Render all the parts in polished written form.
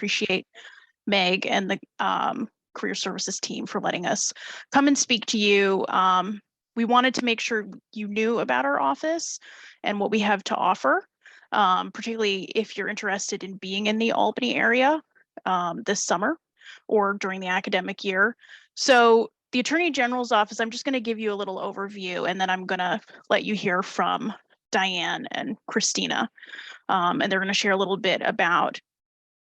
appreciate Meg and the career services team for letting us come and speak to you. We wanted to make sure you knew about our office and what we have to offer, particularly if you're interested in being in the Albany area this summer or during the academic year. So the Attorney General's office, I'm just going to give you a little overview, and then I'm going to let you hear from Diane and Christina, and they're going to share a little bit about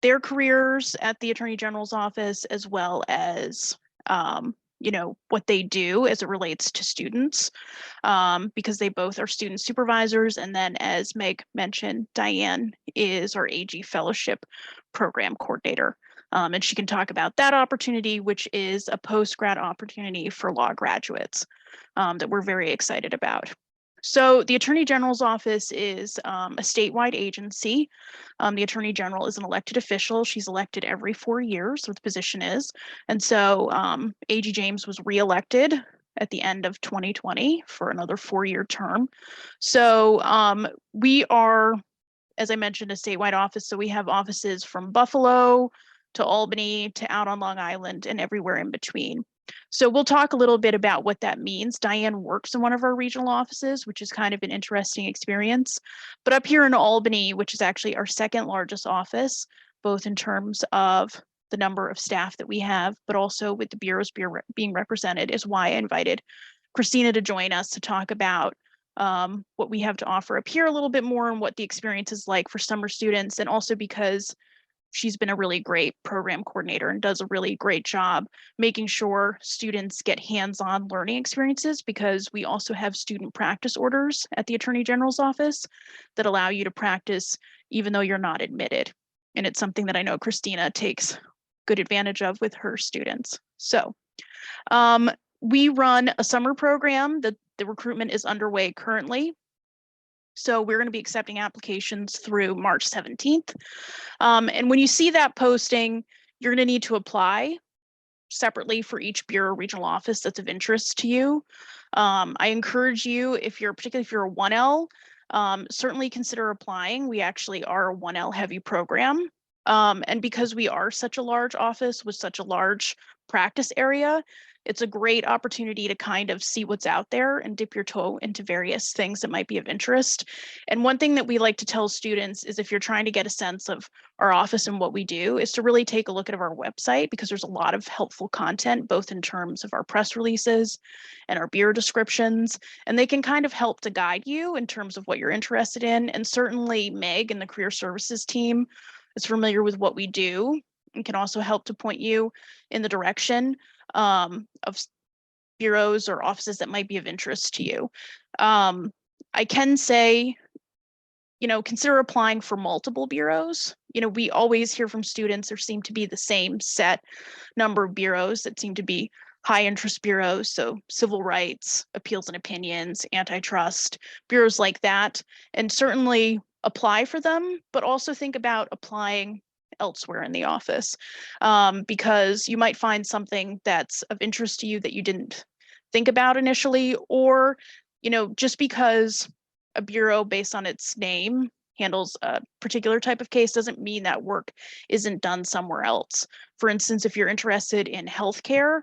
their careers at the Attorney General's office, as well as what they do as it relates to students, because they both are student supervisors. And then, as Meg mentioned, Diane is our AG Fellowship Program Coordinator. And she can talk about that opportunity, which is a post-grad opportunity for law graduates that we're very excited about. So the Attorney General's office is a statewide agency. The Attorney General is an elected official. She's elected every 4 years, what the position is. And so AG James was reelected at the end of 2020 for another 4-year term. So we are, as I mentioned, a statewide office. So we have offices from Buffalo to Albany to out on Long Island and everywhere in between. So we'll talk a little bit about what that means. Diane works in one of our regional offices, which is kind of an interesting experience. But up here in Albany, which is actually our second largest office, both in terms of the number of staff that we have, but also with the bureaus being represented, is why I invited Christina to join us to talk about what we have to offer up here a little bit more and what the experience is like for summer students, and also because she's been a really great program coordinator and does a really great job making sure students get hands-on learning experiences, because we also have student practice orders at the Attorney General's office that allow you to practice even though you're not admitted. And it's something that I know Christina takes good advantage of with her students. So we run a summer program that the recruitment is underway currently. So we're going to be accepting applications through March 17th. And when you see that posting, you're going to need to apply separately for each bureau regional office that's of interest to you. I encourage you, particularly if you're a 1L, certainly consider applying. We actually are a 1L heavy program. And because we are such a large office with such a large practice area, it's a great opportunity to kind of see what's out there and dip your toe into various things that might be of interest. And one thing that we like to tell students is, if you're trying to get a sense of our office and what we do, is to really take a look at our website, because there's a lot of helpful content, both in terms of our press releases and our bureau descriptions, and they can kind of help to guide you in terms of what you're interested in. And certainly Meg and the career services team is familiar with what we do and can also help to point you in the direction of bureaus or offices that might be of interest to you. I can say, consider applying for multiple bureaus. We always hear from students there seem to be the same set number of bureaus that seem to be high interest bureaus, so civil rights, appeals and opinions, antitrust, bureaus like that, and certainly apply for them, but also think about applying elsewhere in the office, because you might find something that's of interest to you that you didn't think about initially, or just because a bureau based on its name handles a particular type of case doesn't mean that work isn't done somewhere else. For instance, if you're interested in healthcare,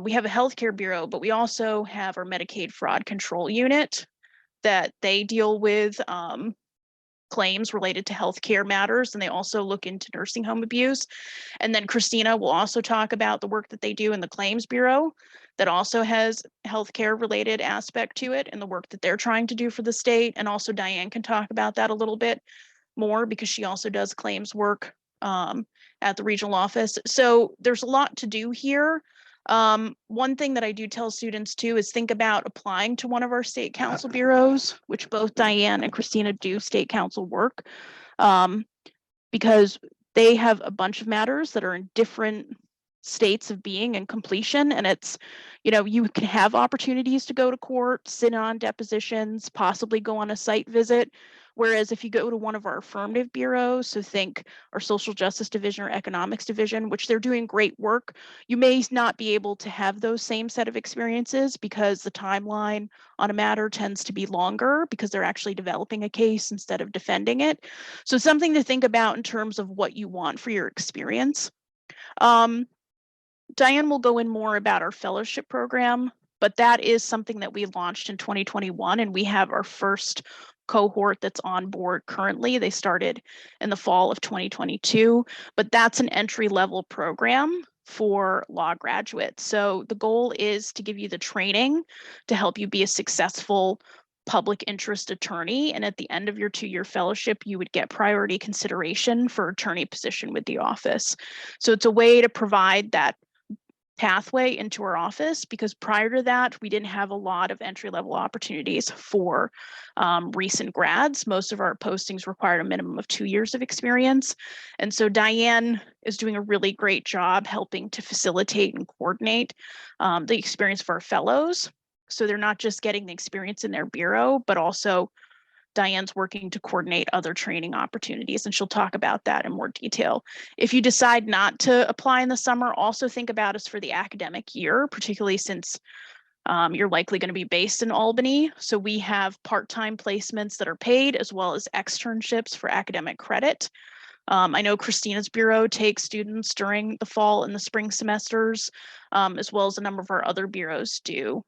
we have a healthcare bureau, but we also have our Medicaid fraud control unit that they deal with claims related to healthcare matters, and they also look into nursing home abuse. And then Christina will also talk about the work that they do in the claims bureau that also has healthcare related aspect to it and the work that they're trying to do for the state. And also Diane can talk about that a little bit more, because she also does claims work at the regional office. So there's a lot to do here. One thing that I do tell students too is think about applying to one of our state council bureaus, which both Diane and Christina do state council work, because they have a bunch of matters that are in different states of being and completion. And it's, you can have opportunities to go to court, sit on depositions, possibly go on a site visit, Whereas if you go to one of our affirmative bureaus, so think our social justice division or economics division, which they're doing great work, you may not be able to have those same set of experiences because the timeline on a matter tends to be longer because they're actually developing a case instead of defending it. So something to think about in terms of what you want for your experience. Diane will go in more about our fellowship program, but that is something that we launched in 2021, and we have our first cohort that's on board currently. They started in the fall of 2022, but that's an entry-level program for law graduates. So the goal is to give you the training to help you be a successful public interest attorney. And at the end of your 2-year fellowship, you would get priority consideration for attorney position with the office. So it's a way to provide that pathway into our office, because prior to that, we didn't have a lot of entry-level opportunities for recent grads. Most of our postings required a minimum of 2 years of experience. And so Diane is doing a really great job helping to facilitate and coordinate the experience for our fellows. So they're not just getting the experience in their bureau, but also Diane's working to coordinate other training opportunities, and she'll talk about that in more detail. If you decide not to apply in the summer, also think about us for the academic year, particularly since you're likely going to be based in Albany. So we have part-time placements that are paid, as well as externships for academic credit. I know Christina's bureau takes students during the fall and the spring semesters, as well as a number of our other bureaus do.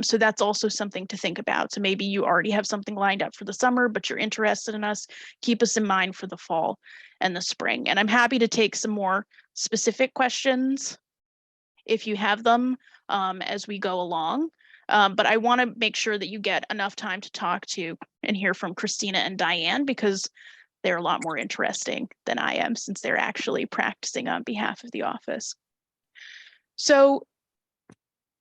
So that's also something to think about. So maybe you already have something lined up for the summer, but you're interested in us, keep us in mind for the fall and the spring. And I'm happy to take some more specific questions if you have them as we go along. But I want to make sure that you get enough time to talk to and hear from Christina and Diane, because they're a lot more interesting than I am, since they're actually practicing on behalf of the office. So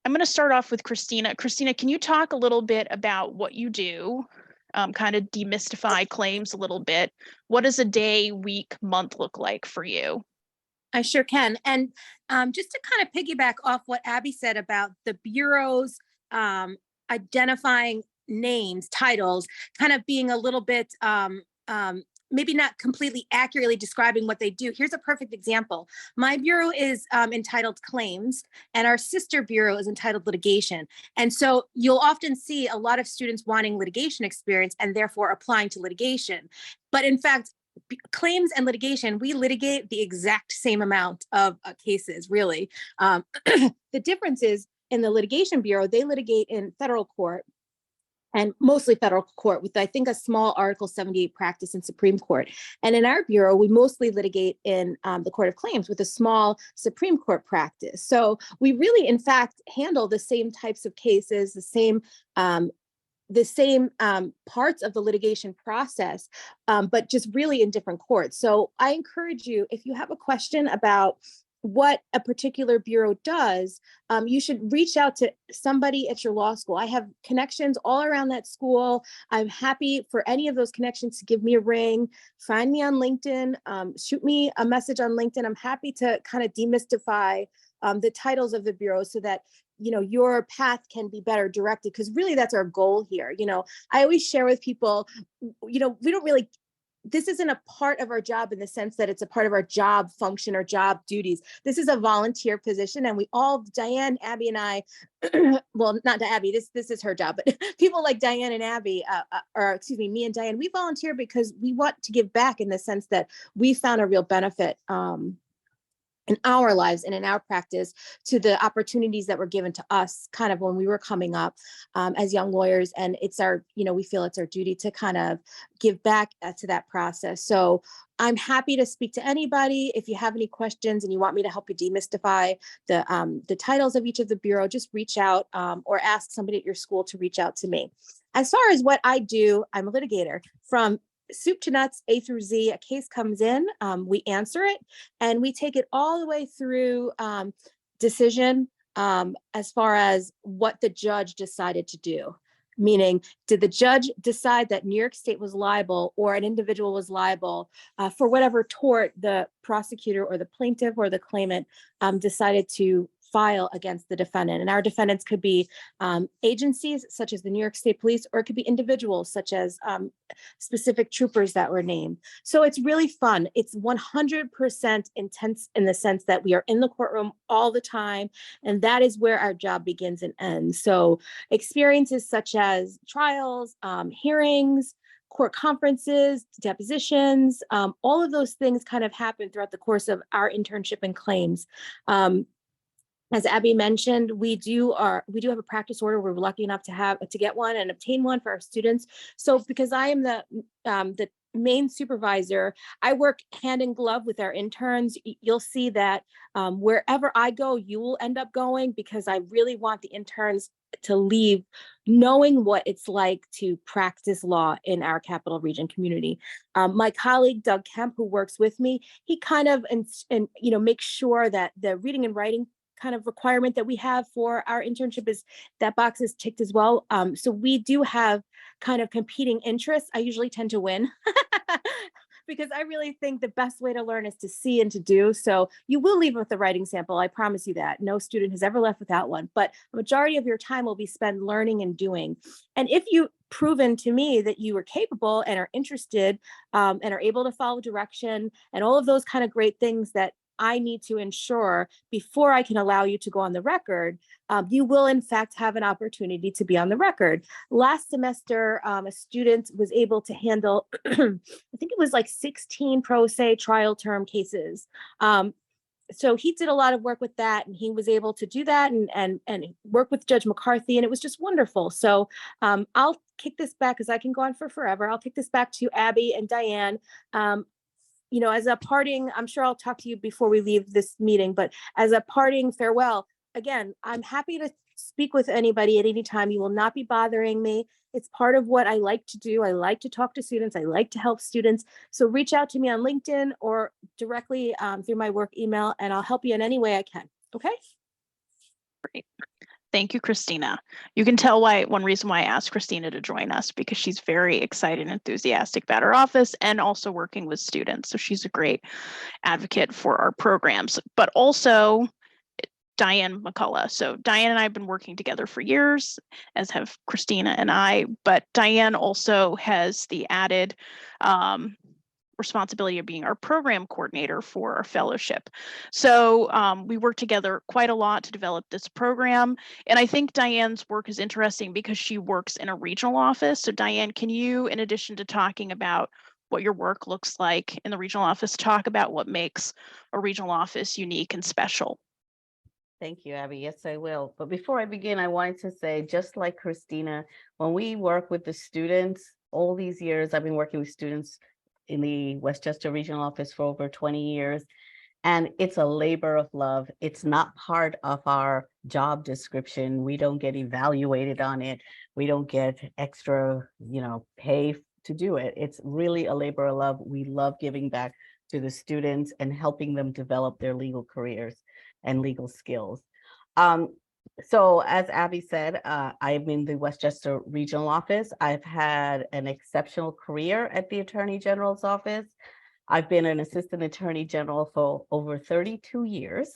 I'm going to start off with Christina. Christina, can you talk a little bit about what you do, kind of demystify claims a little bit? What does a day, week, month look like for you? I sure can. And just to kind of piggyback off what Abby said about the bureaus identifying names, titles, kind of being a little bit maybe not completely accurately describing what they do. Here's a perfect example. My bureau is entitled Claims, and our sister bureau is entitled Litigation. And so you'll often see a lot of students wanting litigation experience and therefore applying to litigation. But in fact, claims and litigation, we litigate the exact same amount of cases, really. The difference is in the litigation bureau, they litigate in federal court, and mostly federal court, with I think a small Article 78 practice in Supreme Court. And in our bureau, we mostly litigate in the Court of Claims with a small Supreme Court practice. So we really, in fact, handle the same types of cases, the same parts of the litigation process, but just really in different courts. So I encourage you, if you have a question about what a particular bureau does, you should reach out to somebody at your law school. I have connections all around that school. I'm happy for any of those connections to give me a ring, find me on LinkedIn, shoot me a message on LinkedIn. I'm happy to kind of demystify the titles of the bureau so that your path can be better directed, because really that's our goal here. I always share with people, we don't really, this isn't a part of our job in the sense that it's a part of our job function or job duties. This is a volunteer position, and we all, Diane, Abby, and I, well, not to Abby, this is her job, but people like Diane and Abby, or excuse me, me and Diane, we volunteer because we want to give back in the sense that we found a real benefit in our lives and in our practice to the opportunities that were given to us kind of when we were coming up as young lawyers. And it's our, we feel it's our duty to kind of give back to that process. So I'm happy to speak to anybody. If you have any questions and you want me to help you demystify the titles of each of the bureau, just reach out or ask somebody at your school to reach out to me. As far as what I do, I'm a litigator. From soup to nuts, A through Z, a case comes in, we answer it, and we take it all the way through decision as far as what the judge decided to do. Meaning, did the judge decide that New York State was liable or an individual was liable for whatever tort the prosecutor or the plaintiff or the claimant decided to file against the defendant. And our defendants could be agencies such as the New York State Police, or it could be individuals such as specific troopers that were named. So it's really fun. It's 100% intense in the sense that we are in the courtroom all the time, and that is where our job begins and ends. So experiences such as trials, hearings, court conferences, depositions, all of those things kind of happen throughout the course of our internship and claims. As Abby mentioned, we do have a practice order. We're lucky enough to get one and obtain one for our students. So because I am the main supervisor, I work hand in glove with our interns. You'll see that wherever I go, you will end up going, because I really want the interns to leave knowing what it's like to practice law in our Capital Region community. My colleague, Doug Kemp, who works with me, he kind of, and makes sure that the reading and writing kind of requirement that we have for our internship is that box is ticked as well. So we do have kind of competing interests. I usually tend to win because I really think the best way to learn is to see and to do. So you will leave with a writing sample. I promise you that. No student has ever left without one, but the majority of your time will be spent learning and doing. And if you proven to me that you are capable and are interested and are able to follow direction and all of those kind of great things that I need to ensure before I can allow you to go on the record, you will in fact have an opportunity to be on the record. Last semester, a student was able to handle, I think it was like 16 pro se trial term cases. So he did a lot of work with that, and he was able to do that and work with Judge McCarthy, and it was just wonderful. So I'll kick this back, because I can go on for forever. I'll kick this back to Abby and Diane. As a parting, I'm sure I'll talk to you before we leave this meeting, but as a parting farewell, again, I'm happy to speak with anybody at any time. You will not be bothering me. It's part of what I like to do. I like to talk to students. I like to help students. So reach out to me on LinkedIn or directly through my work email, and I'll help you in any way I can. Okay? Great. Thank you, Christina. You can tell one reason why I asked Christina to join us, because she's very excited and enthusiastic about her office and also working with students. So she's a great advocate for our programs, but also Diane McCullough. So Diane and I have been working together for years, as have Christina and I, but Diane also has the added responsibility of being our program coordinator for our fellowship. So we work together quite a lot to develop this program. And I think Diane's work is interesting because she works in a regional office. So Diane, can you, in addition to talking about what your work looks like in the regional office, talk about what makes a regional office unique and special? Thank you, Abby. Yes, I will. But before I begin, I wanted to say, just like Christina, when we work with the students, all these years, I've been working with students in the Westchester Regional Office for over 20 years, and it's a labor of love. It's not part of our job description. We don't get evaluated on it. We don't get extra, pay to do it. It's really a labor of love. We love giving back to the students and helping them develop their legal careers and legal skills. So as Abby said, I'm in the Westchester Regional Office. I've had an exceptional career at the Attorney General's office. I've been an assistant attorney general for over 32 years.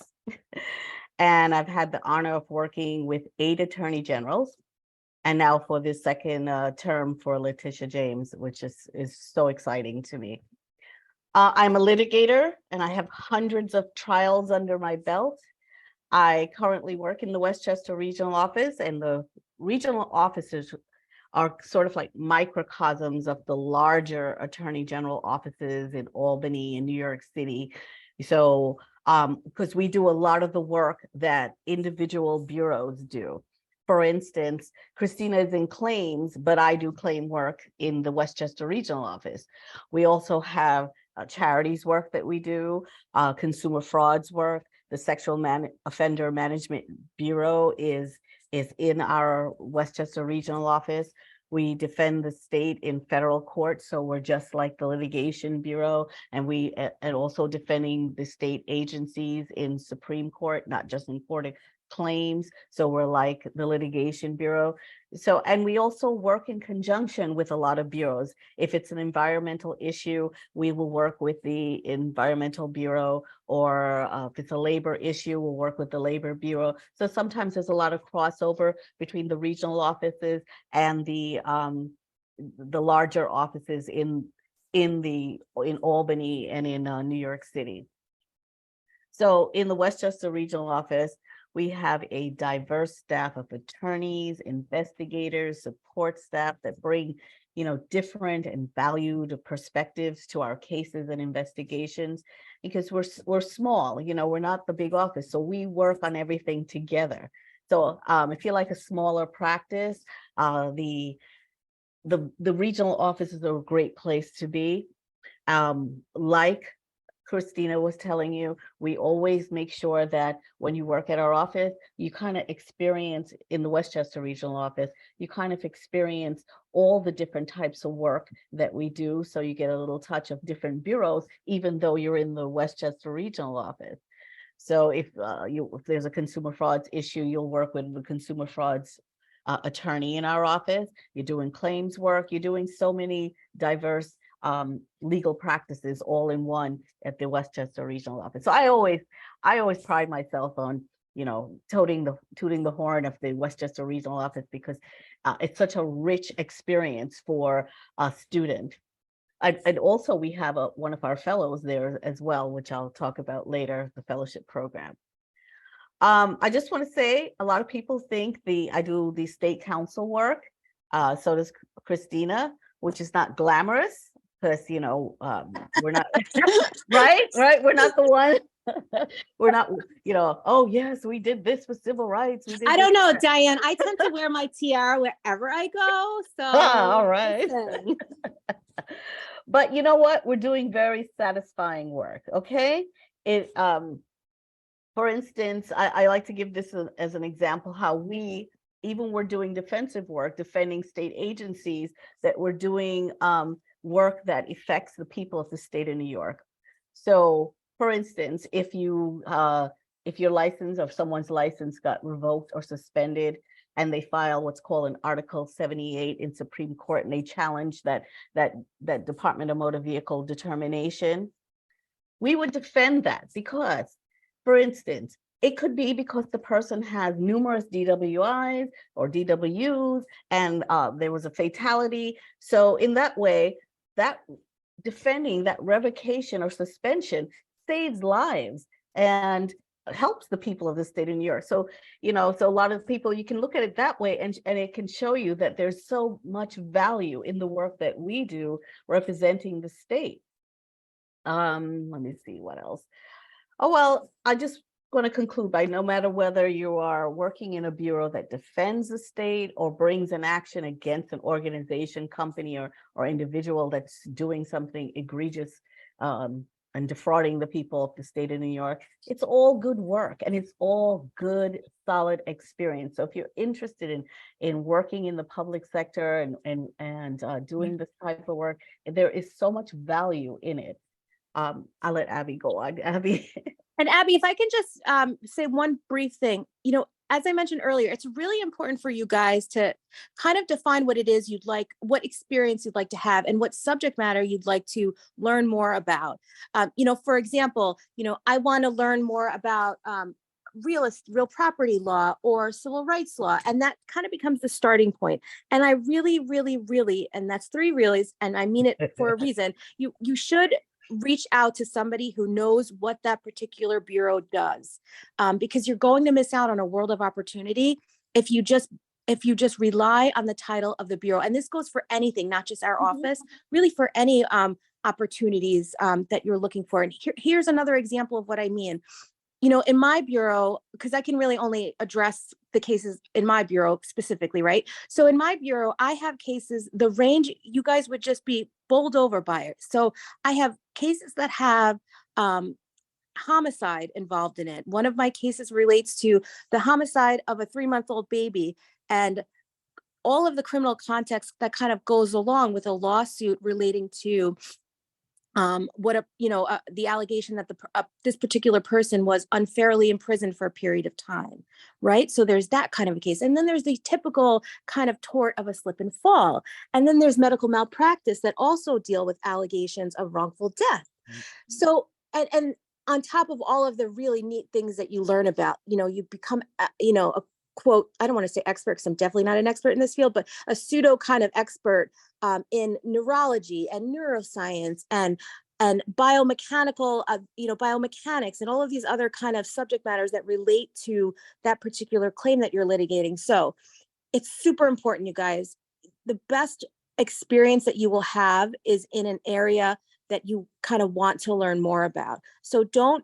And I've had the honor of working with 8 attorney generals. And now for this second term for Letitia James, which is so exciting to me. I'm a litigator, and I have hundreds of trials under my belt. I currently work in the Westchester Regional Office, and the regional offices are sort of like microcosms of the larger Attorney General offices in Albany and New York City. So, because we do a lot of the work that individual bureaus do. For instance, Christina is in claims, but I do claim work in the Westchester Regional Office. We also have charities work that we do, consumer frauds work. The Sexual Offender Management Bureau is in our Westchester Regional Office. We defend the state in federal court, so we're just like the Litigation Bureau, and also defending the state agencies in Supreme Court, not just in claims. So we're like the litigation bureau. So, and we also work in conjunction with a lot of bureaus. If it's an environmental issue, we will work with the environmental bureau, or if it's a labor issue, we'll work with the labor bureau. So sometimes there's a lot of crossover between the regional offices and the larger offices in Albany and in New York City. So in the Westchester Regional Office, we have a diverse staff of attorneys, investigators, support staff that bring, different and valued perspectives to our cases and investigations, because we're small, we're not the big office, so we work on everything together. So if you like a smaller practice, the regional offices are a great place to be. Like Christina was telling you, we always make sure that when you work at our office, you kind of experience, in the Westchester Regional Office, you kind of experience all the different types of work that we do. So you get a little touch of different bureaus, even though you're in the Westchester Regional Office. So if there's a consumer frauds issue, you'll work with the consumer frauds attorney in our office. You're doing claims work. You're doing so many diverse legal practices all in one at the Westchester Regional Office. So I always pride myself on, tooting the horn of the Westchester Regional Office, because it's such a rich experience for a student. And also we have one of our fellows there as well, which I'll talk about later, the fellowship program. I just want to say, a lot of people think I do the state council work. So does Christina, which is not glamorous, because we're not right. We're not the one. We're not, oh yes, we did this with civil rights. We did I don't know, that. Diane. I tend to wear my tiara wherever I go. So all right. listen. But you know what? We're doing very satisfying work. Okay. For instance, I like to give this as an example, how even we're doing defensive work, defending state agencies, that we're doing work that affects the people of the state of New York. So for instance, if your license or someone's license got revoked or suspended, and they file what's called an Article 78 in Supreme Court, and they challenge that Department of Motor Vehicle determination, we would defend that, because, for instance, it could be because the person has numerous DWIs or DWs, and there was a fatality. So in that way, that defending that revocation or suspension saves lives and helps the people of the state of New York. So, so a lot of people, you can look at it that way, and it can show you that there's so much value in the work that we do representing the state. Let me see what else. Oh, well, I just going to conclude by, no matter whether you are working in a bureau that defends the state or brings an action against an organization, company, or individual that's doing something egregious and defrauding the people of the state of New York, it's all good work, and it's all good, solid experience. So if you're interested in working in the public sector and doing this type of work, there is so much value in it. I'll let Abby go on. Abby. And Abby, if I can just say one brief thing, as I mentioned earlier, it's really important for you guys to kind of define what it is you'd like, what experience you'd like to have, and what subject matter you'd like to learn more about. For example, I want to learn more about real property law or civil rights law, and that kind of becomes the starting point. And I really, really, really, and that's 3 reallys, and I mean it for a reason, you should reach out to somebody who knows what that particular bureau does, because you're going to miss out on a world of opportunity if you just rely on the title of the bureau. And this goes for anything, not just our office, really for any opportunities that you're looking for. And here's another example of what I mean. In my bureau, because I can really only address the cases in my bureau specifically, right? So in my bureau, I have cases, the range, you guys would just be bowled over by it. So I have cases that have homicide involved in it. One of my cases relates to the homicide of a 3-month-old baby, and all of the criminal context that kind of goes along with a lawsuit relating to the allegation that this particular person was unfairly imprisoned for a period of time, right? So there's that kind of a case. And then there's the typical kind of tort of a slip and fall. And then there's medical malpractice that also deal with allegations of wrongful death. So, and on top of all of the really neat things that you learn about, you become, a quote, I don't want to say expert because I'm definitely not an expert in this field, but a pseudo kind of expert in neurology and neuroscience and biomechanical, biomechanics and all of these other kind of subject matters that relate to that particular claim that you're litigating. So it's super important, you guys. The best experience that you will have is in an area that you kind of want to learn more about. So don't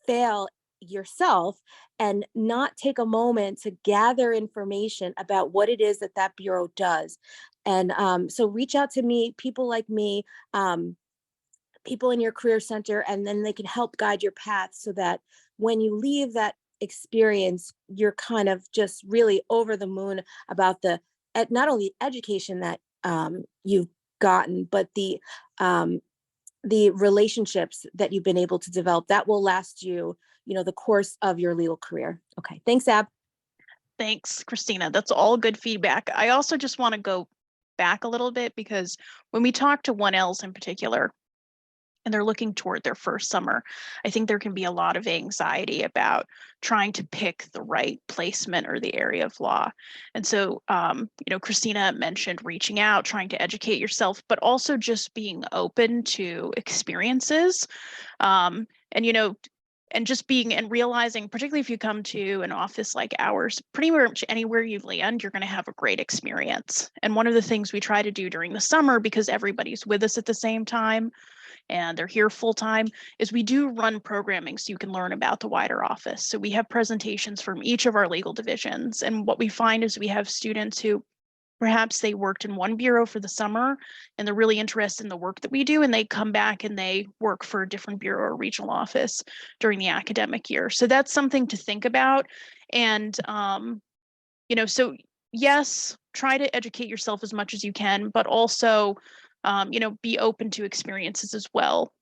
fail yourself and not take a moment to gather information about what it is that that bureau does. And so reach out to me, people like me, people in your career center, and then they can help guide your path so that when you leave that experience, you're kind of just really over the moon about not only education that you've gotten, but the relationships that you've been able to develop that will last you, the course of your legal career. Okay, thanks, Ab. Thanks, Christina. That's all good feedback. I also just want to go back a little bit because when we talk to 1Ls in particular, and they're looking toward their first summer, I think there can be a lot of anxiety about trying to pick the right placement or the area of law. And so, Christina mentioned reaching out, trying to educate yourself, but also just being open to experiences. And just being and realizing, particularly if you come to an office like ours, pretty much anywhere you land, you're going to have a great experience. And one of the things we try to do during the summer, because everybody's with us at the same time, and they're here full time, is we do run programming so you can learn about the wider office. So we have presentations from each of our legal divisions. And what we find is we have students who perhaps they worked in one bureau for the summer and they're really interested in the work that we do, and they come back and they work for a different bureau or regional office during the academic year. So that's something to think about. And, so yes, try to educate yourself as much as you can, but also be open to experiences as well,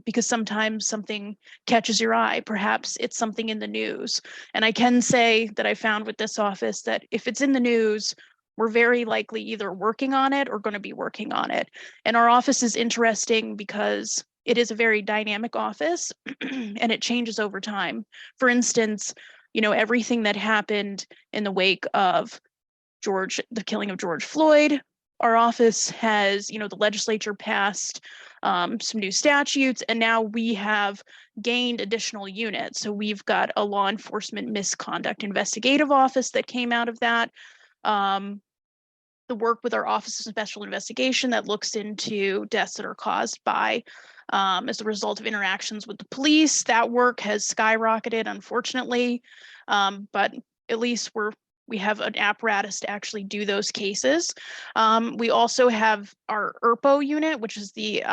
because sometimes something catches your eye. Perhaps it's something in the news. And I can say that I found with this office that if it's in the news, we're very likely either working on it or going to be working on it. And our office is interesting because it is a very dynamic office and it changes over time. For instance, everything that happened in the wake of the killing of George Floyd, our office has, the legislature passed some new statutes, and now we have gained additional units. So we've got a law enforcement misconduct investigative office that came out of that. The work with our Office of Special Investigation that looks into deaths that are caused by as a result of interactions with the police. That work has skyrocketed, unfortunately, but at least we have an apparatus to actually do those cases. We also have our ERPO unit, which is the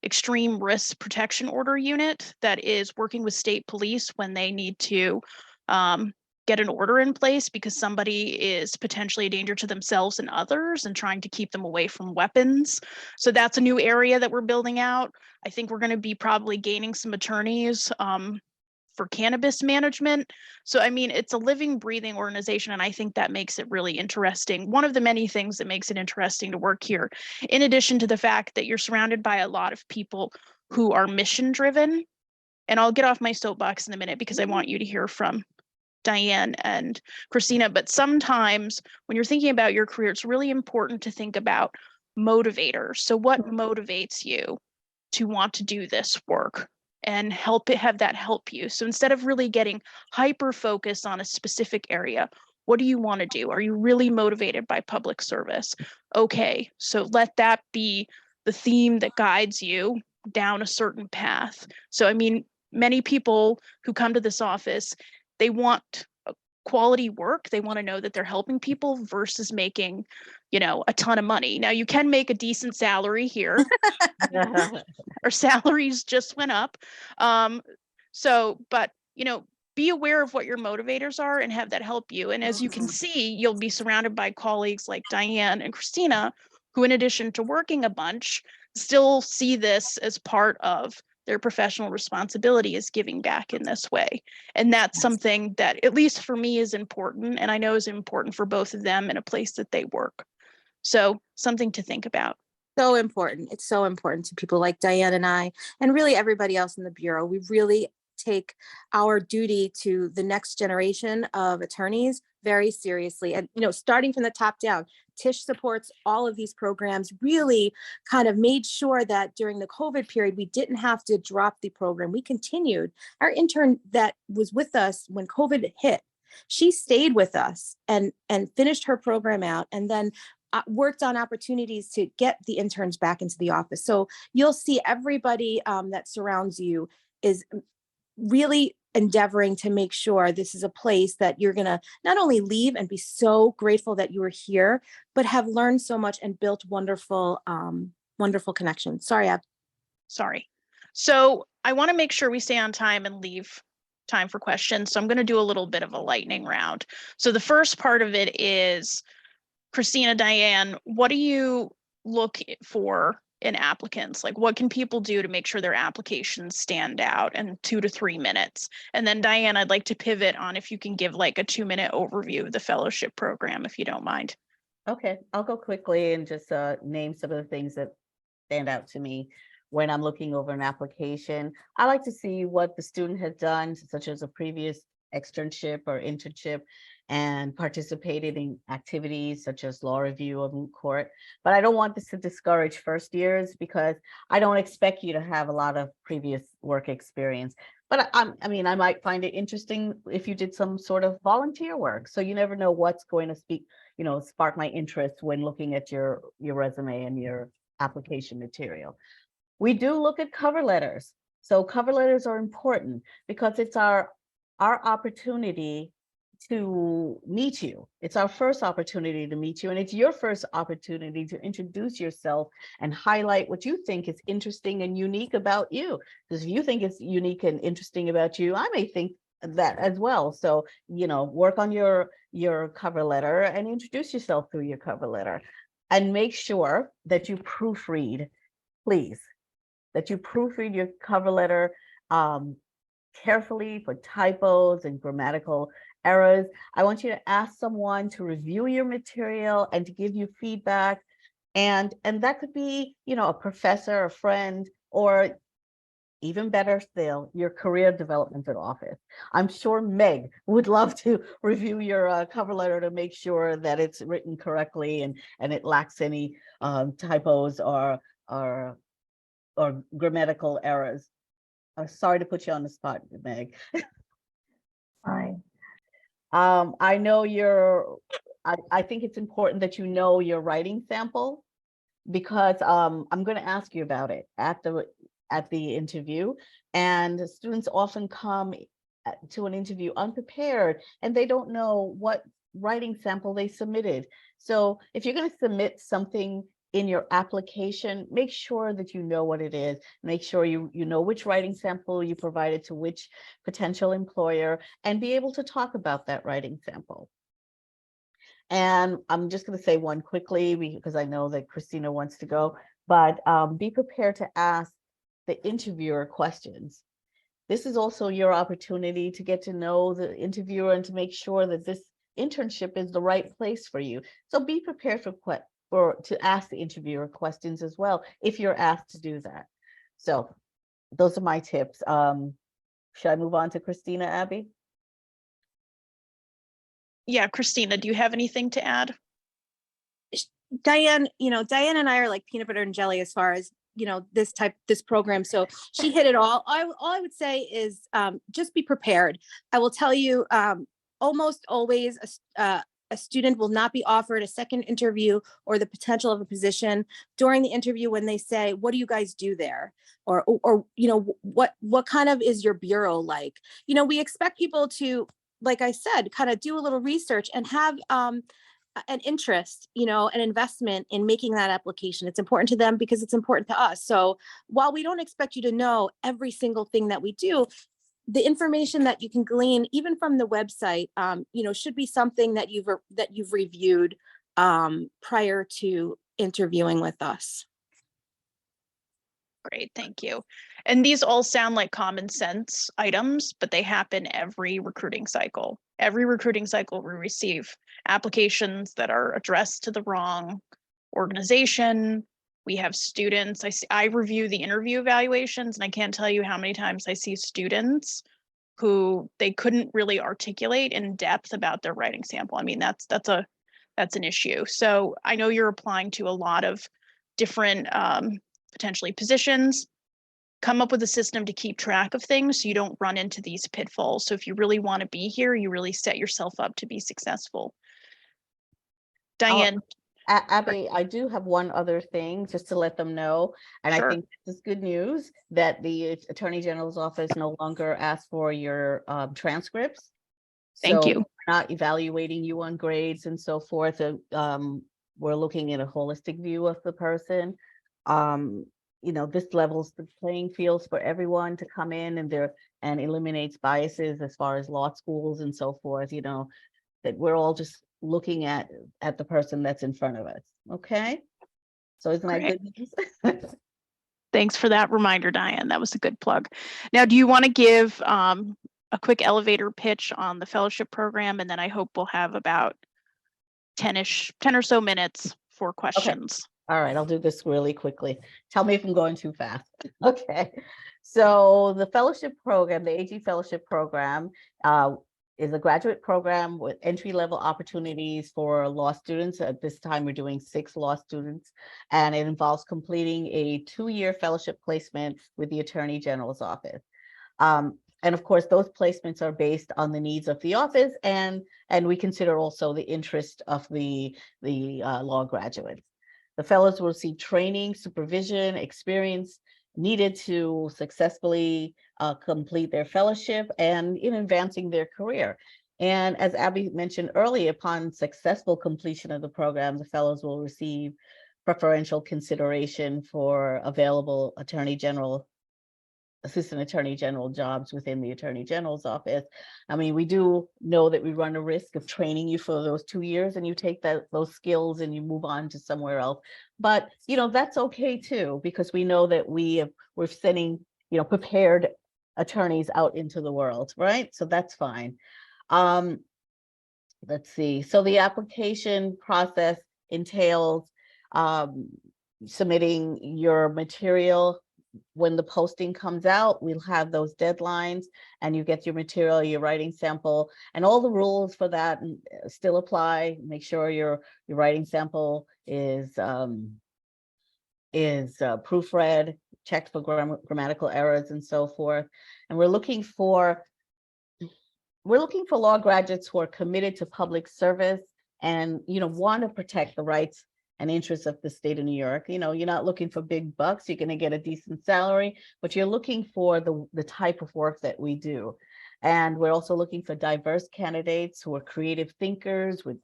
Extreme Risk Protection Order unit that is working with state police when they need to get an order in place because somebody is potentially a danger to themselves and others and trying to keep them away from weapons. So that's a new area that we're building out. I think we're going to be probably gaining some attorneys for cannabis management. So, it's a living, breathing organization, and I think that makes it really interesting. One of the many things that makes it interesting to work here, in addition to the fact that you're surrounded by a lot of people who are mission driven, and I'll get off my soapbox in a minute because I want you to hear from Diane and Christina, but sometimes when you're thinking about your career, it's really important to think about motivators. So what motivates you to want to do this work and have that help you? So instead of really getting hyper focused on a specific area, what do you want to do? Are you really motivated by public service? Okay, so let that be the theme that guides you down a certain path. So, many people who come to this office, they want quality work. They want to know that they're helping people versus making, a ton of money. Now you can make a decent salary here. Our salaries just went up. But be aware of what your motivators are and have that help you. And as you can see, you'll be surrounded by colleagues like Diane and Christina, who in addition to working a bunch, still see this as part of their professional responsibility, is giving back in this way. And that's something that, at least for me, is important, and I know is important for both of them in a place that they work. So something to think about. So important. It's so important to people like Diane and I, and really everybody else in the Bureau. We really take our duty to the next generation of attorneys very seriously. And, starting from the top down, Tish supports all of these programs, really kind of made sure that during the COVID period, we didn't have to drop the program. We continued. Our intern that was with us when COVID hit, she stayed with us and finished her program out, and then worked on opportunities to get the interns back into the office. So you'll see everybody that surrounds you is really endeavoring to make sure this is a place that you're going to not only leave and be so grateful that you were here, but have learned so much and built wonderful, wonderful connections. Sorry, Ab. Sorry. So I want to make sure we stay on time and leave time for questions. So I'm going to do a little bit of a lightning round. So the first part of it is, Christina, Diane, what do you look for in applicants? Like, what can people do to make sure their applications stand out in 2 to 3 minutes? And then Diane, I'd like to pivot on if you can give like a 2-minute overview of the fellowship program, if you don't mind. Okay, I'll go quickly and just name some of the things that stand out to me when I'm looking over an application. I like to see what the student has done, such as a previous externship or internship, and participated in activities such as law review or moot court. But I don't want this to discourage first years, because I don't expect you to have a lot of previous work experience. But I mean, I might find it interesting if you did some sort of volunteer work. So you never know what's going to spark my interest when looking at your resume and your application material. We do look at cover letters. So cover letters are important because it's our opportunity to meet you. It's our first opportunity to meet you, and it's your first opportunity to introduce yourself and highlight what you think is interesting and unique about you. Because if you think it's unique and interesting about you, I may think that as well. So, work on your cover letter and introduce yourself through your cover letter, and make sure that you proofread, please, that you proofread your cover letter carefully for typos and grammatical errors. I want you to ask someone to review your material and to give you feedback. And that could be, a professor, a friend, or even better still, your career development office. I'm sure Meg would love to review your cover letter to make sure that it's written correctly and it lacks any typos or grammatical errors. Sorry to put you on the spot, Meg. Fine. I know I think it's important that you know your writing sample, because I'm going to ask you about it at the interview. And students often come to an interview unprepared, and they don't know what writing sample they submitted. So if you're going to submit something in your application, make sure that you know what it is. Make sure you know which writing sample you provided to which potential employer, and be able to talk about that writing sample. And I'm just going to say one quickly, because I know that Christina wants to go, but be prepared to ask the interviewer questions. This is also your opportunity to get to know the interviewer and to make sure that this internship is the right place for you. So be prepared to ask the interviewer questions as well, if you're asked to do that. So those are my tips. Should I move on to Christina, Abby? Yeah, Christina, do you have anything to add? Diane, Diane and I are like peanut butter and jelly as far as, this program. So she hit it all. All I would say is just be prepared. I will tell you, almost always a student will not be offered a second interview or the potential of a position during the interview when they say, what do you guys do there? Or what kind of is your bureau like? We expect people to, like I said, kind of do a little research and have an interest, an investment in making that application. It's important to them because it's important to us. So while we don't expect you to know every single thing that we do, the information that you can glean, even from the website, should be something that you've reviewed prior to interviewing with us. Great, thank you. And these all sound like common sense items, but they happen every recruiting cycle. Every recruiting cycle, we receive applications that are addressed to the wrong organization. We have students, I review the interview evaluations, and I can't tell you how many times I see students who they couldn't really articulate in depth about their writing sample. I mean, that's an issue. So I know you're applying to a lot of different potentially positions. Come up with a system to keep track of things so you don't run into these pitfalls. So if you really want to be here, you really set yourself up to be successful. Diane. Abby, I do have one other thing just to let them know, and Sure. I think this is good news that the Attorney General's office no longer asks for your transcripts. Thank So you. we're not evaluating you on grades and so forth. We're looking at a holistic view of the person. This levels the playing fields for everyone to come in and eliminates biases as far as law schools and so forth, that we're all just looking at the person that's in front of us. Okay. So isn't that good news? Thanks for that reminder, Diane. That was a good plug. Now, do you want to give a quick elevator pitch on the fellowship program? And then I hope we'll have about 10 or so minutes for questions. All right, I'll do this really quickly. Tell me if I'm going too fast. Okay. So the fellowship program, the AG fellowship program, is a graduate program with entry-level opportunities for law students. At this time, we're doing 6 law students, and it involves completing a 2-year fellowship placement with the Attorney General's Office. And of course, those placements are based on the needs of the office, and we consider also the interest of the law graduates. The fellows will receive training, supervision, experience needed to successfully complete their fellowship and in advancing their career. And as Abby mentioned earlier, upon successful completion of the program, the fellows will receive preferential consideration for available Assistant Attorney General jobs within the Attorney General's office. I mean, we do know that we run a risk of training you for those 2 years and you take those skills and you move on to somewhere else. But, that's okay too, because we know that we're sending, prepared attorneys out into the world, right? So that's fine. Let's see. So the application process entails submitting your material. When the posting comes out, we'll have those deadlines and you get your material, your writing sample, and all the rules for that still apply. Make sure your writing sample is proofread, checked for grammatical errors and so forth. And we're looking for law graduates who are committed to public service and want to protect the rights and interests of the state of New York. You're not looking for big bucks. You're going to get a decent salary, but you're looking for the type of work that we do. And we're also looking for diverse candidates who are creative thinkers with,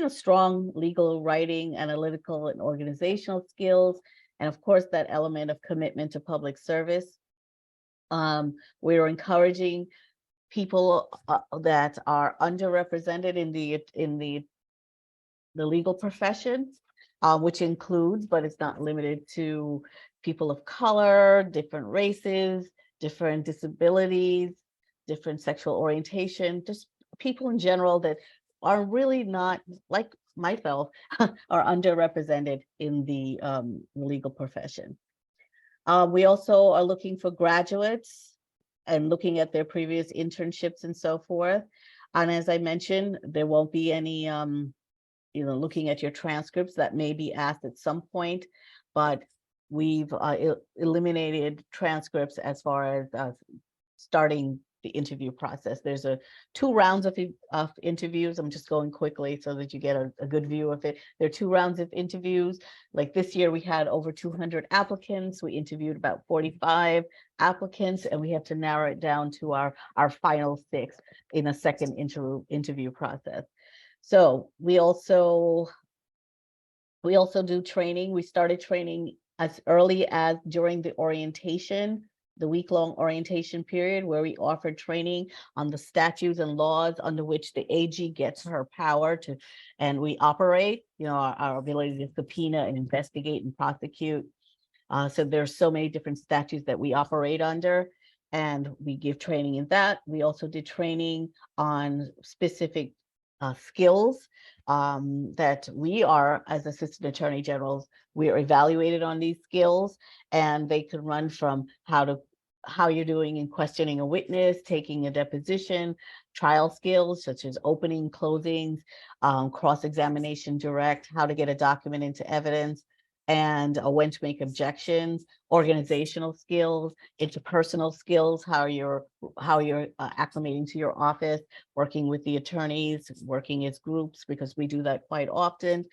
strong legal writing, analytical and organizational skills. And of course, that element of commitment to public service. We're encouraging people that are underrepresented in the legal profession, which includes, but it's not limited to, people of color, different races, different disabilities, different sexual orientation, just people in general that are really not, like myself, are underrepresented in the legal profession. We also are looking for graduates and looking at their previous internships and so forth. And as I mentioned, there won't be any looking at your transcripts. That may be asked at some point, but we've eliminated transcripts as far as starting the interview process. There's 2 rounds of interviews. I'm just going quickly so that you get a good view of it. There are 2 rounds of interviews. Like this year, we had over 200 applicants. We interviewed about 45 applicants, and we have to narrow it down to our final 6 in a second interview process. So we also do training. We started training as early as during the orientation, the week-long orientation period, where we offered training on the statutes and laws under which the AG gets her power to, and we operate, our ability to subpoena and investigate and prosecute. So there's so many different statutes that we operate under, and we give training in that. We also did training on specific skills that we are, as assistant attorney generals, we are evaluated on these skills, and they can run from how you're doing in questioning a witness, taking a deposition, trial skills such as opening, closings, cross-examination direct, how to get a document into evidence, and when to make objections, organizational skills, interpersonal skills, how you're acclimating to your office, working with the attorneys, working as groups, because we do that quite often.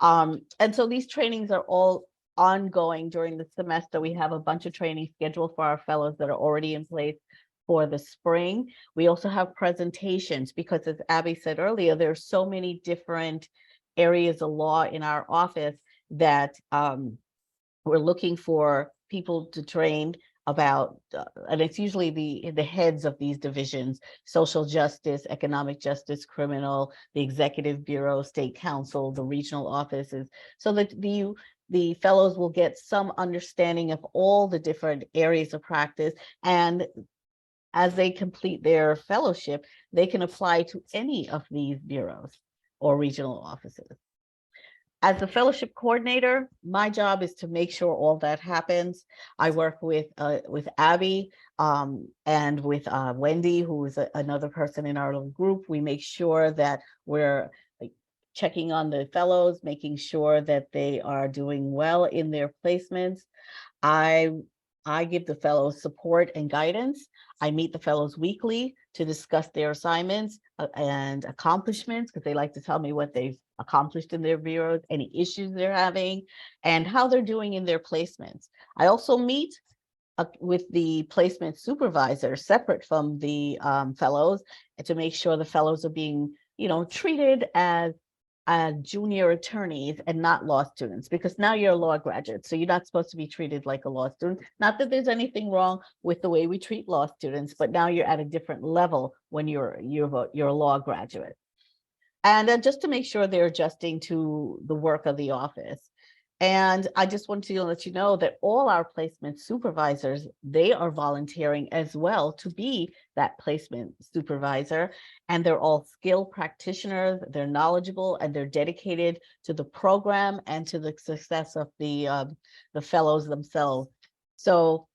And so these trainings are all ongoing during the semester. We have a bunch of training scheduled for our fellows that are already in place for the spring. We also have presentations because, as Abby said earlier, there are so many different areas of law in our office that we're looking for people to train about, and it's usually the heads of these divisions: social justice, economic justice, criminal, the executive bureau, state council, the regional offices, so that the fellows will get some understanding of all the different areas of practice. And as they complete their fellowship, they can apply to any of these bureaus or regional offices. As the fellowship coordinator, my job is to make sure all that happens. I work with Abby and with Wendy, who is another person in our little group. We make sure that we're checking on the fellows, making sure that they are doing well in their placements. I give the fellows support and guidance. I meet the fellows weekly to discuss their assignments and accomplishments, because they like to tell me what they've accomplished in their bureaus, any issues they're having, and how they're doing in their placements. I also meet with the placement supervisor separate from the fellows, to make sure the fellows are being, treated as junior attorneys and not law students, because now you're a law graduate, so you're not supposed to be treated like a law student. Not that there's anything wrong with the way we treat law students, but now you're at a different level when you're a law graduate. And just to make sure they're adjusting to the work of the office. And I just want to let you know that all our placement supervisors, they are volunteering as well to be that placement supervisor. And they're all skilled practitioners, they're knowledgeable, and they're dedicated to the program and to the success of the fellows themselves. So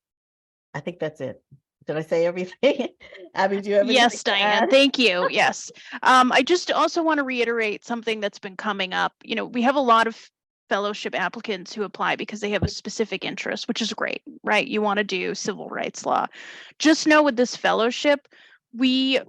I think that's it. Did I say everything? Abby, do you have anything? Yes, Diane, thank you. Yes. I just also want to reiterate something that's been coming up. We have a lot of fellowship applicants who apply because they have a specific interest, which is great, right? You want to do civil rights law. Just know with this fellowship, we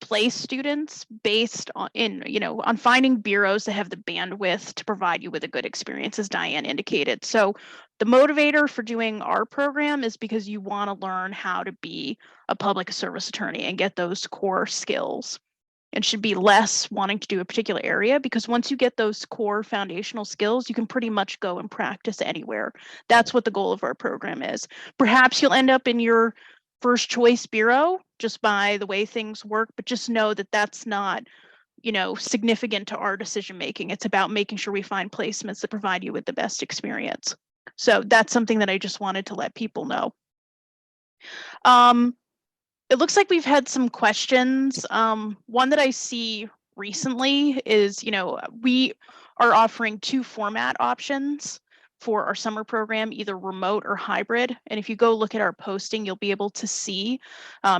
place students based on finding bureaus that have the bandwidth to provide you with a good experience, as Diane indicated. So the motivator for doing our program is because you want to learn how to be a public service attorney and get those core skills. And should be less wanting to do a particular area, because once you get those core foundational skills, you can pretty much go and practice anywhere. That's what the goal of our program is. Perhaps you'll end up in your first choice bureau just by the way things work, but just know that that's not, significant to our decision making. It's about making sure we find placements that provide you with the best experience. So that's something that I just wanted to let people know. It looks like we've had some questions. One that I see recently is, we are offering 2 format options for our summer program, either remote or hybrid. And if you go look at our posting, you'll be able to see,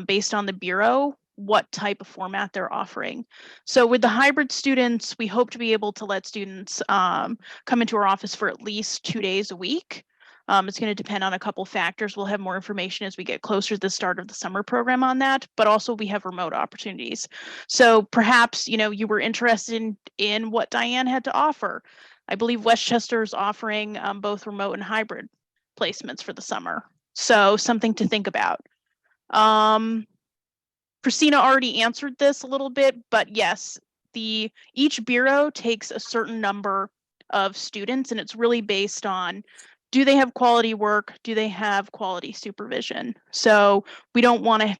based on the bureau, what type of format they're offering. So with the hybrid students, we hope to be able to let students come into our office for at least 2 days a week. It's going to depend on a couple factors. We'll have more information as we get closer to the start of the summer program on that, but also we have remote opportunities. So perhaps, you were interested in what Diane had to offer. I believe Westchester is offering both remote and hybrid placements for the summer. So something to think about. Christina already answered this a little bit, but yes, each bureau takes a certain number of students, and it's really based on do they have quality work? Do they have quality supervision? So we don't want to,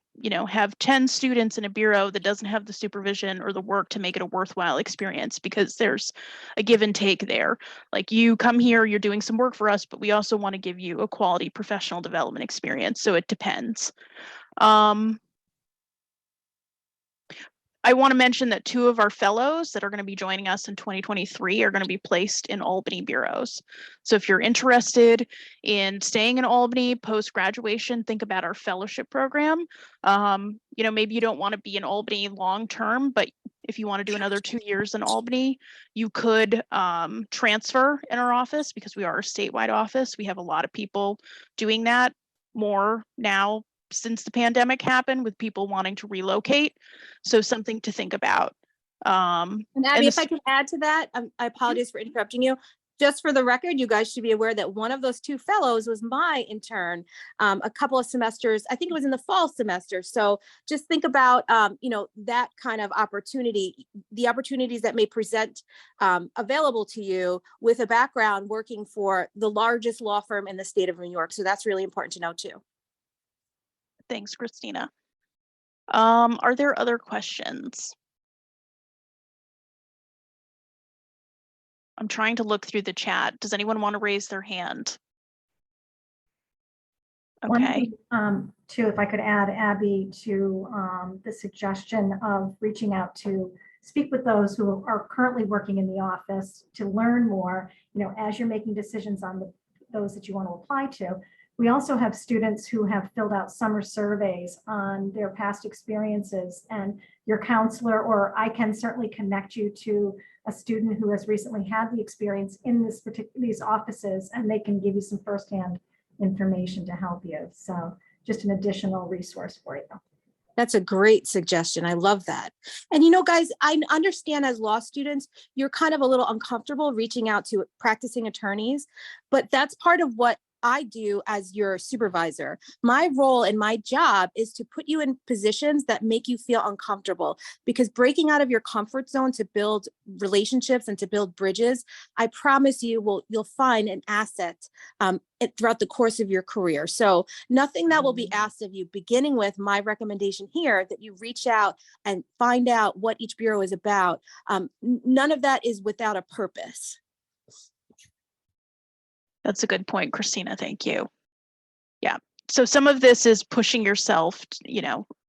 have 10 students in a bureau that doesn't have the supervision or the work to make it a worthwhile experience, because there's a give and take there. Like, you come here, you're doing some work for us, but we also want to give you a quality professional development experience. So it depends. I want to mention that 2 of our fellows that are going to be joining us in 2023 are going to be placed in Albany bureaus. So if you're interested in staying in Albany post-graduation, think about our fellowship program. Maybe you don't want to be in Albany long-term, but if you want to do another 2 years in Albany, you could transfer in our office, because we are a statewide office. We have a lot of people doing that more now since the pandemic happened, with people wanting to relocate. So something to think about. And Abby, if I could add to that, I apologize for interrupting you. Just for the record, you guys should be aware that one of those 2 fellows was my intern a couple of semesters. I think it was in the fall semester. So just think about, that kind of opportunity, the opportunities that may present available to you with a background working for the largest law firm in the state of New York. So that's really important to know too. Thanks, Christina. Are there other questions? I'm trying to look through the chat. Does anyone want to raise their hand? One Okay. thing, too, if I could add, Abby, to the suggestion of reaching out to speak with those who are currently working in the office to learn more, as you're making decisions on those that you want to apply to. We also have students who have filled out summer surveys on their past experiences, and your counselor, or I can certainly connect you to a student who has recently had the experience in these offices, and they can give you some firsthand information to help you. So just an additional resource for you. That's a great suggestion. I love that. And guys, I understand as law students, you're kind of a little uncomfortable reaching out to practicing attorneys, but that's part of what I do as your supervisor. My role and my job is to put you in positions that make you feel uncomfortable, because breaking out of your comfort zone to build relationships and to build bridges, I promise you you'll find an asset throughout the course of your career. So nothing that will be asked of you, beginning with my recommendation here, that you reach out and find out what each bureau is about. None of that is without a purpose. That's a good point, Christina. Thank you. Yeah. So some of this is pushing yourself,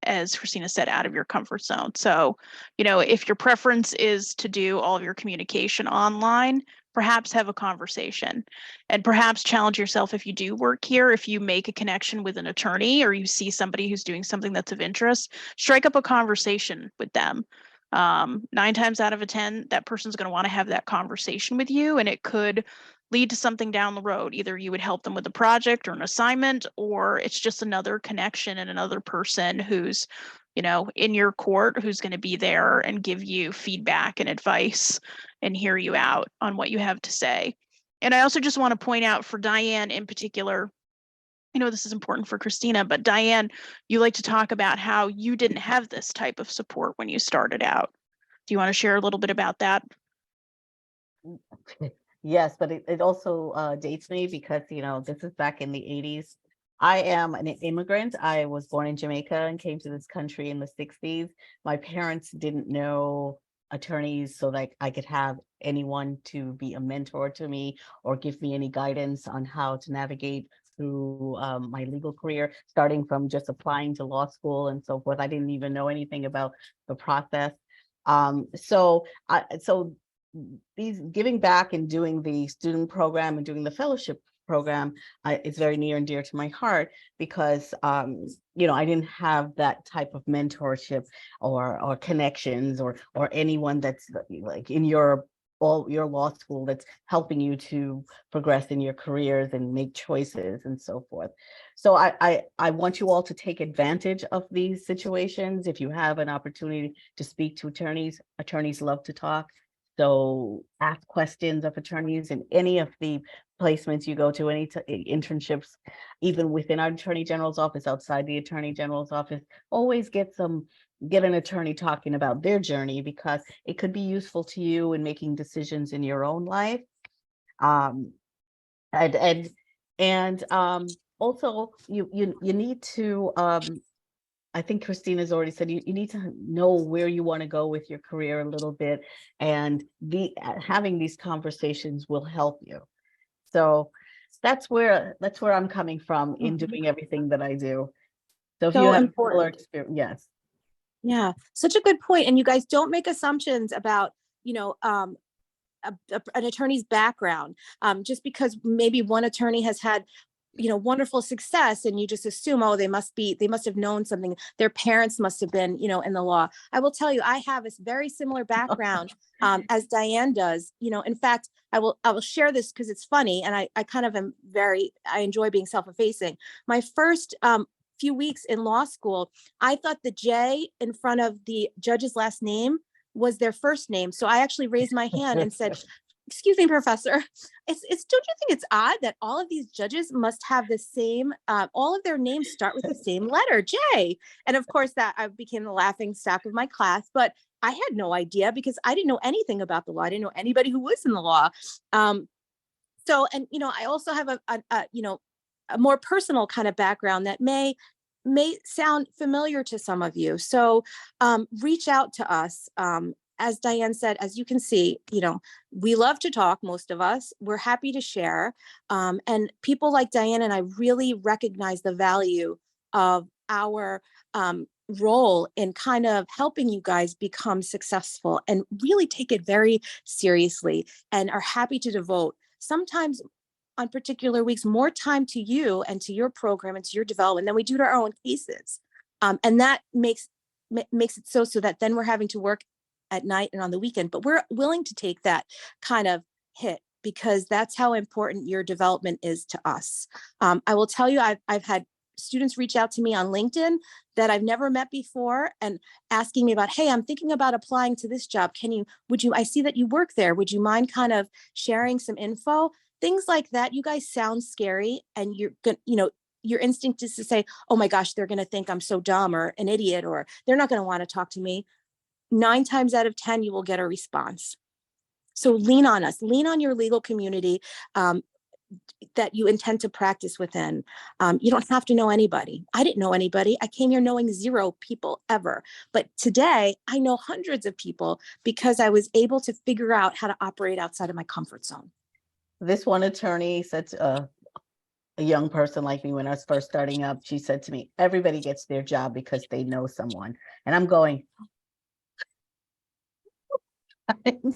as Christina said, out of your comfort zone. So, if your preference is to do all of your communication online, perhaps have a conversation, and perhaps challenge yourself. If you do work here, if you make a connection with an attorney, or you see somebody who's doing something that's of interest, strike up a conversation with them. 9 times out of 10, that person's going to want to have that conversation with you, and it could lead to something down the road. Either you would help them with a project or an assignment, or it's just another connection and another person who's, in your court, who's going to be there and give you feedback and advice and hear you out on what you have to say. And I also just want to point out for Diane in particular, this is important for Christina, but Diane, you like to talk about how you didn't have this type of support when you started out. Do you want to share a little bit about that? Yes, but it also dates me, because, this is back in the 80s. I am an immigrant. I was born in Jamaica and came to this country in the 60s. My parents didn't know attorneys, so that I could have anyone to be a mentor to me or give me any guidance on how to navigate through my legal career, starting from just applying to law school and so forth. I didn't even know anything about the process. So these giving back and doing the student program and doing the fellowship program is very near and dear to my heart, because I didn't have that type of mentorship or connections or anyone that's like in your law school that's helping you to progress in your careers and make choices and so forth. So I want you all to take advantage of these situations. If you have an opportunity to speak to attorneys love to talk. So ask questions of attorneys in any of the placements you go to, any internships, even within our Attorney General's office, outside the Attorney General's office. Always get an attorney talking about their journey, because it could be useful to you in making decisions in your own life. And And also you need to, I think Christina's already said, you need to know where you want to go with your career a little bit, and having these conversations will help you. So that's where I'm coming from in doing everything that I do. So if you So have important. similar experience, yes. Yeah, such a good point. And you guys don't make assumptions about, you know, an attorney's background, just because maybe one attorney has had, you know, wonderful success, and you just assume, oh, they must have known something. Their parents must have been, you know, in the law. I will tell you, I have a very similar background as Diane does. You know, in fact, I will share this because it's funny, and I kind of I enjoy being self-effacing. My first few weeks in law school, I thought the J in front of the judge's last name was their first name. So I actually raised my hand and said, excuse me, professor, don't you think it's odd that all of these judges must have the same, all of their names start with the same letter, J? And of course that I became the laughing stock of my class, but I had no idea because I didn't know anything about the law. I didn't know anybody who was in the law. So, and, you know, I also have you know, a more personal kind of background that may sound familiar to some of you. So reach out to us. As Diane said, as you can see, you know, we love to talk, most of us. We're happy to share. And people like Diane and I really recognize the value of our role in kind of helping you guys become successful and really take it very seriously, and are happy to devote sometimes on particular weeks more time to you and to your program and to your development than we do to our own cases. And that makes it so that then we're having to work at night and on the weekend, but we're willing to take that kind of hit because that's how important your development is to us. I will tell you, I've had students reach out to me on LinkedIn that I've never met before and asking me about, hey, I'm thinking about applying to this job. I see that you work there. Would you mind kind of sharing some info? Things like that. You guys sound scary, and you're gonna, you know, your instinct is to say, oh my gosh, they're going to think I'm so dumb or an idiot, or they're not going to want to talk to me. 9 times out of 10, you will get a response. So lean on us, lean on your legal community that you intend to practice within. You don't have to know anybody. I didn't know anybody. I came here knowing 0 people ever. But today I know hundreds of people because I was able to figure out how to operate outside of my comfort zone. This one attorney said to a young person like me when I was first starting up, she said to me, everybody gets their job because they know someone. And I'm going,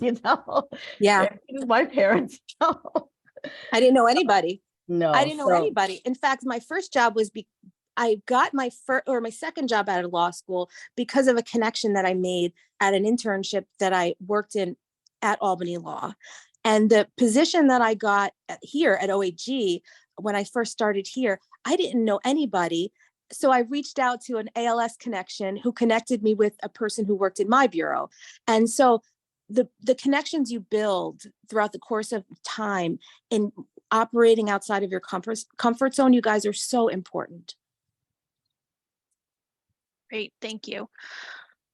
you know, Yeah. my parents know. I didn't know anybody. No, I didn't know anybody. In fact, my first job was I got my second job out of law school because of a connection that I made at an internship that I worked in at Albany Law. And the position that I got here at OAG, when I first started here, I didn't know anybody. So I reached out to an ALS connection who connected me with a person who worked in my bureau. And so the connections you build throughout the course of time in operating outside of your comfort zone, you guys are so important. Great, thank you.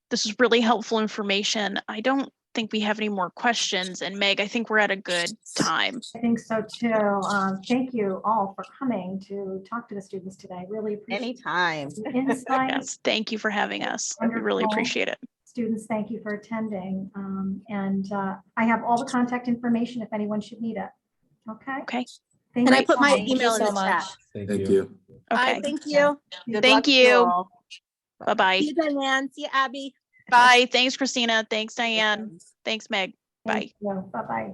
This is really helpful information. I don't think we have any more questions. And Meg, I think we're at a good time. I think so too. Thank you all for coming to talk to the students today. Really appreciate anytime. the insight. Yes, thank you for having us. We really Wonderful. appreciate it. Students, thank you for attending. I have all the contact information if anyone should need it. Okay. Okay. And I put my Thank you email in so the much. chat. Thank you. Bye, Okay. thank you. Good Thank luck to you. all. Bye-bye. See you, Diane. See you, Abby. Bye. Thanks, Christina. Thanks, Diane. Thanks, Meg. Bye. Thank you. Bye-bye.